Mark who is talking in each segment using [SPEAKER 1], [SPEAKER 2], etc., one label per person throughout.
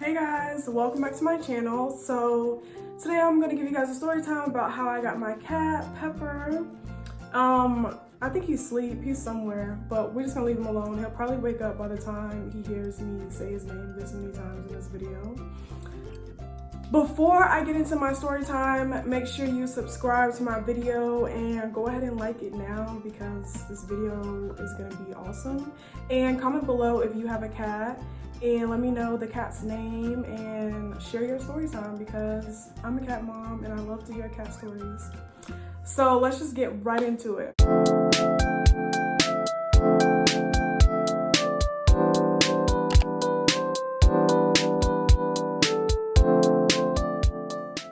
[SPEAKER 1] Hey guys, welcome back to my channel. So today I'm gonna give you guys a story time about how I got my cat, Pepper. I think he's asleep, he's somewhere, but we're just gonna leave him alone. He'll probably wake up by the time he hears me say his name this many times in this video. Before I get into my story time, make sure you subscribe to my video and go ahead and like it now because this video is gonna be awesome. And comment below if you have a cat and let me know the cat's name and share your story time because I'm a cat mom and I love to hear cat stories. So let's just get right into it.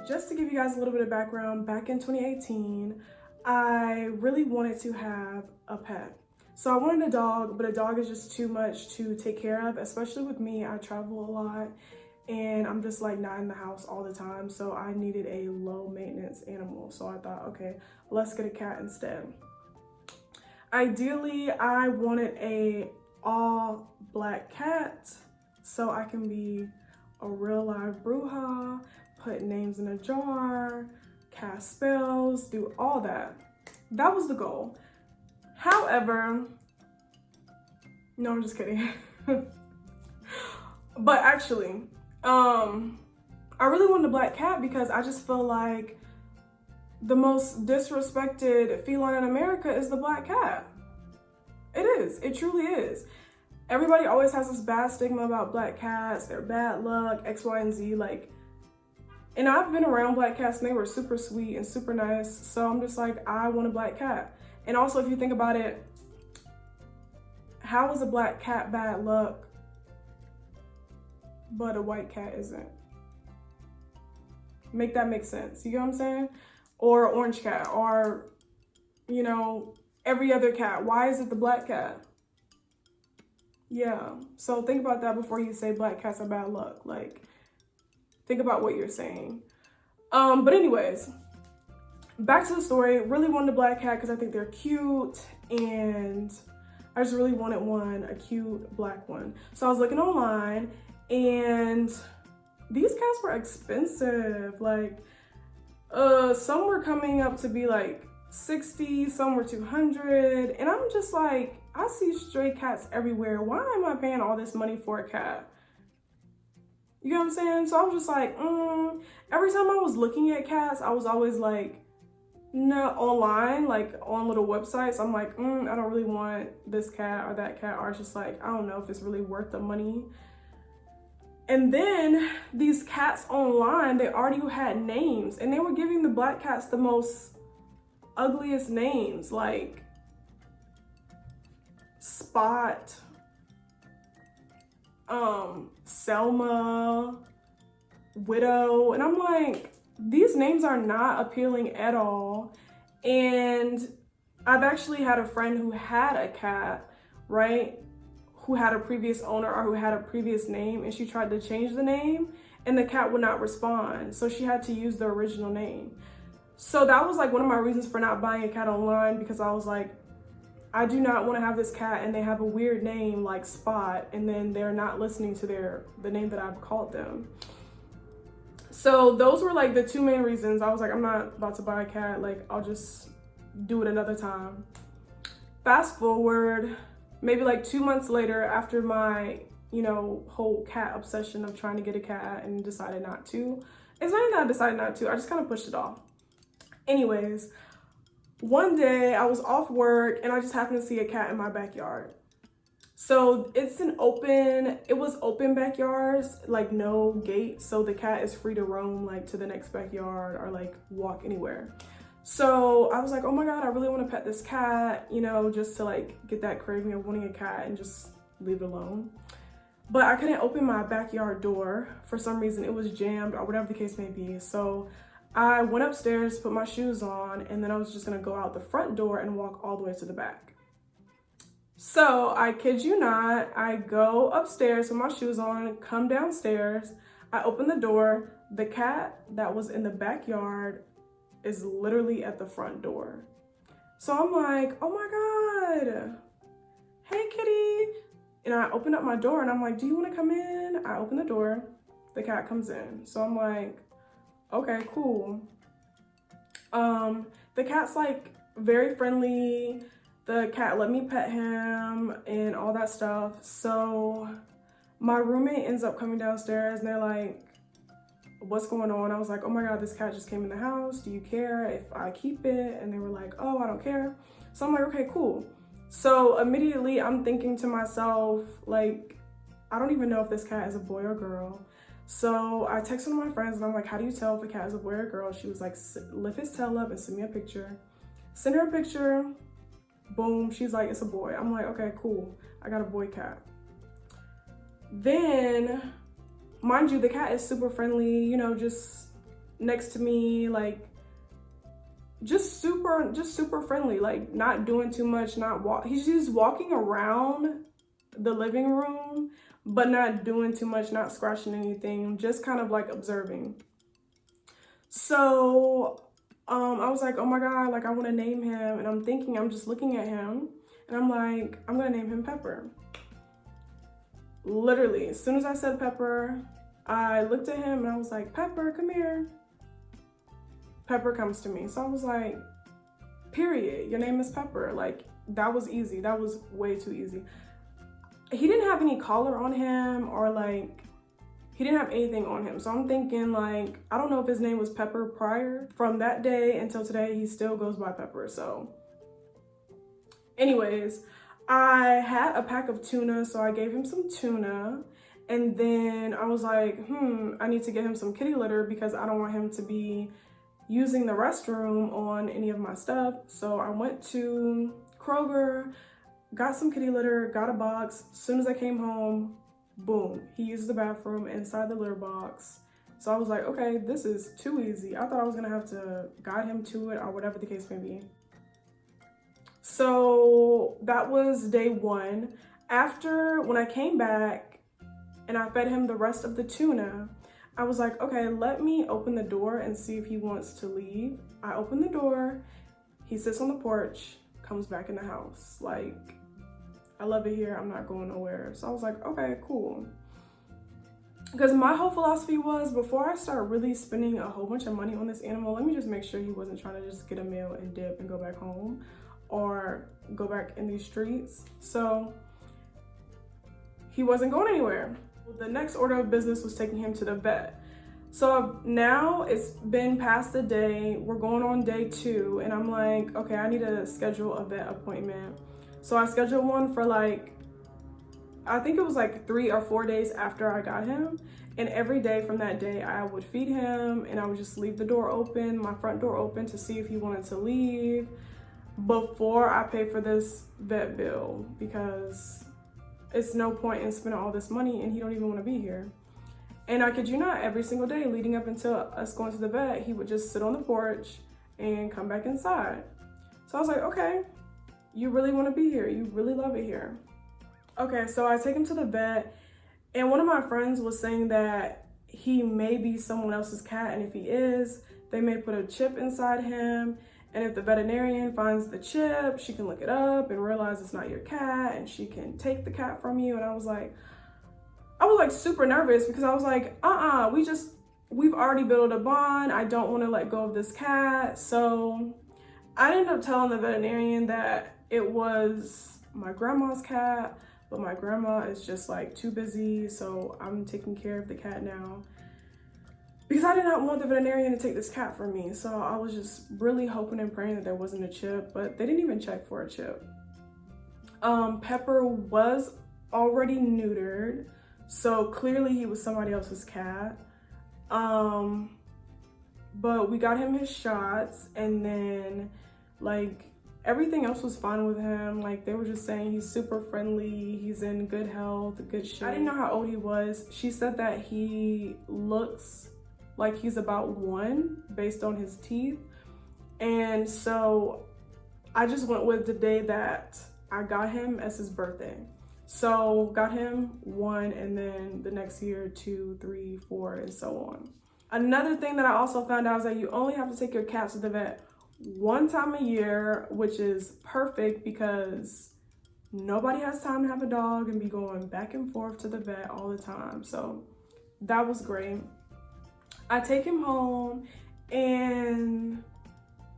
[SPEAKER 1] Just to give you guys a little bit of background, back in 2018, I really wanted to have a pet. So I wanted a dog, but a dog is just too much to take care of, especially with me. I travel a lot and I'm just like not in the house all the time. So I needed a low maintenance animal. So I thought, okay, let's get a cat instead. Ideally, I wanted a all black cat so I can be a real live bruja, put names in a jar, cast spells, do all that. That was the goal. However, no, I'm just kidding. But actually, I really wanted a black cat because I just feel like the most disrespected feline in America is the black cat. It is, it truly is. Everybody always has this bad stigma about black cats, they're bad luck, X, Y, and Z, and I've been around black cats and they were super sweet and super nice. So I'm just like, I want a black cat. And also, if you think about it, how is a black cat bad luck, but a white cat isn't? Make that make sense. You get what I'm saying? Or an orange cat, or, you know, every other cat. Why is it the black cat? Yeah. So think about that before you say black cats are bad luck. Think about what you're saying. But anyways, back to the story. Really wanted a black cat because I think they're cute and I just really wanted a cute black one. So I was looking online and these cats were expensive. Some were coming up to be like 60, some were 200. And I'm just like, I see stray cats everywhere. Why am I paying all this money for a cat? You know what I'm saying? So I was just like, every time I was looking at cats, I was always like, no, online, on little websites, I'm like, I don't really want this cat or that cat, or it's just like, I don't know if it's really worth the money. And then these cats online, they already had names and they were giving the black cats the most ugliest names, like Spot, Selma, Widow, and I'm like, these names are not appealing at all. And I've actually had a friend who had a cat, right? Who had a previous owner or who had a previous name, and she tried to change the name and the cat would not respond. So she had to use the original name. So that was like one of my reasons for not buying a cat online, because I was like, I do not want to have this cat and they have a weird name like Spot and then they're not listening to the name that I've called them. So those were like the two main reasons. I was like, I'm not about to buy a cat. I'll just do it another time. Fast forward, maybe like 2 months later, after my, whole cat obsession of trying to get a cat and decided not to. It's not even that I decided not to, I just kind of pushed it off. Anyways, one day I was off work and I just happened to see a cat in my backyard. So it was open backyards, no gate. So the cat is free to roam to the next backyard or walk anywhere. So I was like, oh my God, I really want to pet this cat, just to get that craving of wanting a cat and just leave it alone. But I couldn't open my backyard door. For some reason it was jammed or whatever the case may be. So I went upstairs, put my shoes on, and then I was just gonna go out the front door and walk all the way to the back. So I kid you not, I go upstairs with my shoes on, come downstairs, I open the door, the cat that was in the backyard is literally at the front door. So I'm like, oh my God, hey kitty. And I opened up my door and I'm like, do you wanna come in? I open the door the cat comes in. So I'm like, okay, cool. The cat's like very friendly. The cat let me pet him and all that stuff. So my roommate ends up coming downstairs and they're like, what's going on? I was like, oh my God, this cat just came in the house. Do you care if I keep it? And they were like, oh, I don't care. So I'm like, okay, cool. So immediately I'm thinking to myself, like, I don't even know if this cat is a boy or girl. So I texted one of my friends and I'm like, how do you tell if a cat is a boy or girl? She was like, lift his tail up and send me a picture. Send her a picture. Boom. She's like, it's a boy. I'm like, okay, cool. I got a boy cat. Then, mind you, the cat is super friendly, you know, just next to me, like, just super friendly, like not doing too much, he's just walking around the living room, but not doing too much, not scratching anything, just kind of like observing. So I was like, oh my God, like I want to name him. And I'm just looking at him and I'm like, I'm gonna name him Pepper. Literally, as soon as I said Pepper, I looked at him and I was like, Pepper, come here. Pepper comes to me. So I was like, period, your name is Pepper. Like, that was easy. That was way too easy. He didn't have any collar on him or like, he didn't have anything on him. So I'm thinking like, I don't know if his name was Pepper prior. From that day until today, he still goes by Pepper. So anyways, I had a pack of tuna. So I gave him some tuna. And then I was like, I need to get him some kitty litter because I don't want him to be using the restroom on any of my stuff. So I went to Kroger, got some kitty litter, got a box. As soon as I came home, boom, he uses the bathroom inside the litter box. So I was like, okay, this is too easy. I thought I was gonna have to guide him to it or whatever the case may be. So that was day one. After, when I came back and I fed him the rest of the tuna, I was like, okay, let me open the door and see if he wants to leave. I open the door, he sits on the porch, comes back in the house. Like, I love it here, I'm not going nowhere. So I was like, okay, cool. Because my whole philosophy was, before I start really spending a whole bunch of money on this animal, let me just make sure he wasn't trying to just get a meal and dip and go back home or go back in these streets. So he wasn't going anywhere. The next order of business was taking him to the vet. So now it's been past the day, we're going on day 2, and I'm like, okay, I need to schedule a vet appointment. So I scheduled one for like, I think it was like 3 or 4 days after I got him. And every day from that day, I would feed him and I would just leave the door open, my front door open, to see if he wanted to leave before I pay for this vet bill, because it's no point in spending all this money and he don't even want to be here. And I kid you not, every single day leading up until us going to the vet, he would just sit on the porch and come back inside. So I was like, okay, you really want to be here. You really love it here. Okay, so I take him to the vet, and one of my friends was saying that he may be someone else's cat, and if he is, they may put a chip inside him. And if the veterinarian finds the chip, she can look it up and realize it's not your cat, and she can take the cat from you. And I was like super nervous, because I was like, we've already built a bond. I don't want to let go of this cat. So I ended up telling the veterinarian that it was my grandma's cat, but my grandma is just like too busy. So I'm taking care of the cat now, because I did not want the veterinarian to take this cat from me. So I was just really hoping and praying that there wasn't a chip, but they didn't even check for a chip. Pepper was already neutered, so clearly he was somebody else's cat. But we got him his shots, and then like everything else was fine with him. Like, they were just saying he's super friendly, he's in good health, good shape. I didn't know how old he was. She said that he looks like he's about 1 based on his teeth. And so I just went with the day that I got him as his birthday. So got him 1, and then the next year 2, 3, 4, and so on. Another thing that I also found out is that you only have to take your cat to the vet 1 time a year, which is perfect because nobody has time to have a dog and be going back and forth to the vet all the time. So that was great. I take him home and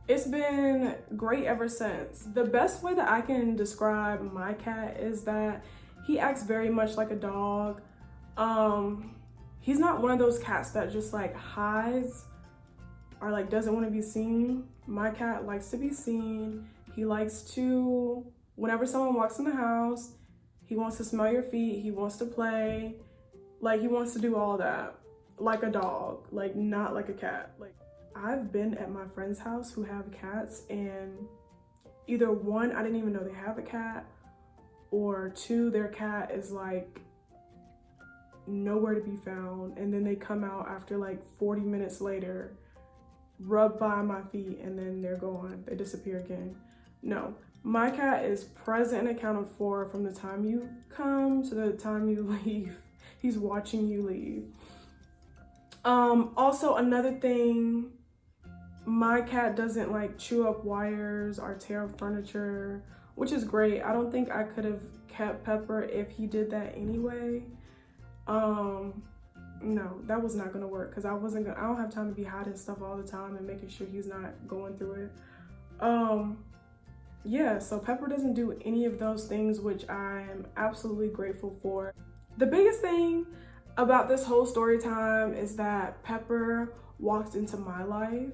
[SPEAKER 1] it's been great ever since. The best way that I can describe my cat is that he acts very much like a dog. He's not one of those cats that just like hides or like doesn't want to be seen. My cat likes to be seen. He likes to, whenever someone walks in the house, he wants to smell your feet, he wants to play, like he wants to do all that, like a dog, like not like a cat. Like, I've been at my friend's house who have cats, and either one, I didn't even know they have a cat, or two, their cat is like nowhere to be found, and then they come out after like 40 minutes later, rub by my feet, and then they're gone. They disappear again. No, my cat is present and accounted for from the time you come to the time you leave. He's watching you leave. Also, another thing, my cat doesn't like chew up wires or tear up furniture, which is great. I don't think I could have kept Pepper if he did that anyway. No, that was not gonna work because I don't have time to be hiding stuff all the time and making sure he's not going through it. Yeah, so Pepper doesn't do any of those things, which I am absolutely grateful for. The biggest thing about this whole story time is that Pepper walked into my life,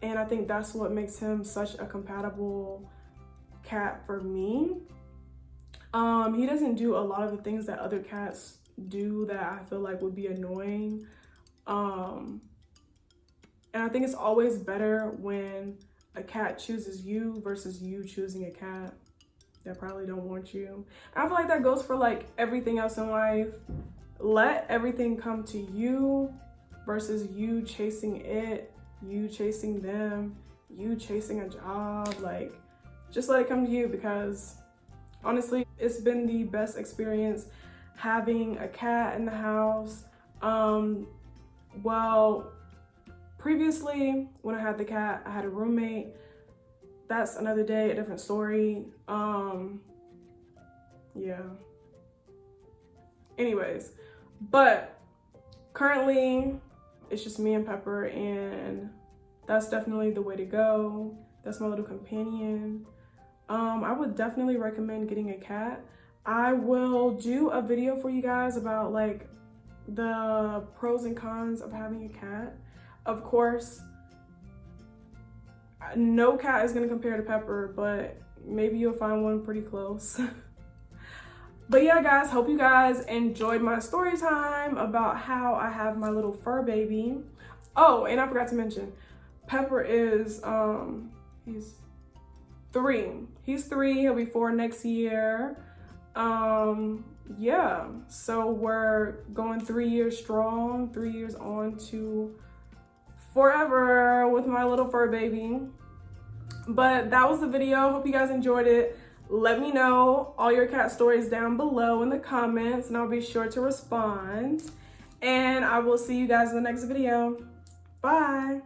[SPEAKER 1] and I think that's what makes him such a compatible cat for me. He doesn't do a lot of the things that other cats do that I feel like would be annoying. And I think it's always better when a cat chooses you versus you choosing a cat that probably don't want you. I feel like that goes for like everything else in life. Let everything come to you versus you chasing it, you chasing them, you chasing a job. Like, just let it come to you, because honestly, it's been the best experience having a cat in the house. Well, previously when I had the cat, I had a roommate. That's another day, a different story. Yeah. Anyways, but currently it's just me and Pepper, and that's definitely the way to go. That's my little companion. I would definitely recommend getting a cat. I will do a video for you guys about like the pros and cons of having a cat. Of course, no cat is gonna compare to Pepper, but maybe you'll find one pretty close. But yeah, guys, hope you guys enjoyed my story time about how I have my little fur baby. Oh, and I forgot to mention, Pepper is, he's 3. He's 3, he'll be 4 next year. Yeah, so we're going 3 years strong, 3 years on to forever with my little fur baby. But that was the video. Hope you guys enjoyed it. Let me know all your cat stories down below in the comments, and I'll be sure to respond. And I will see you guys in the next video. Bye.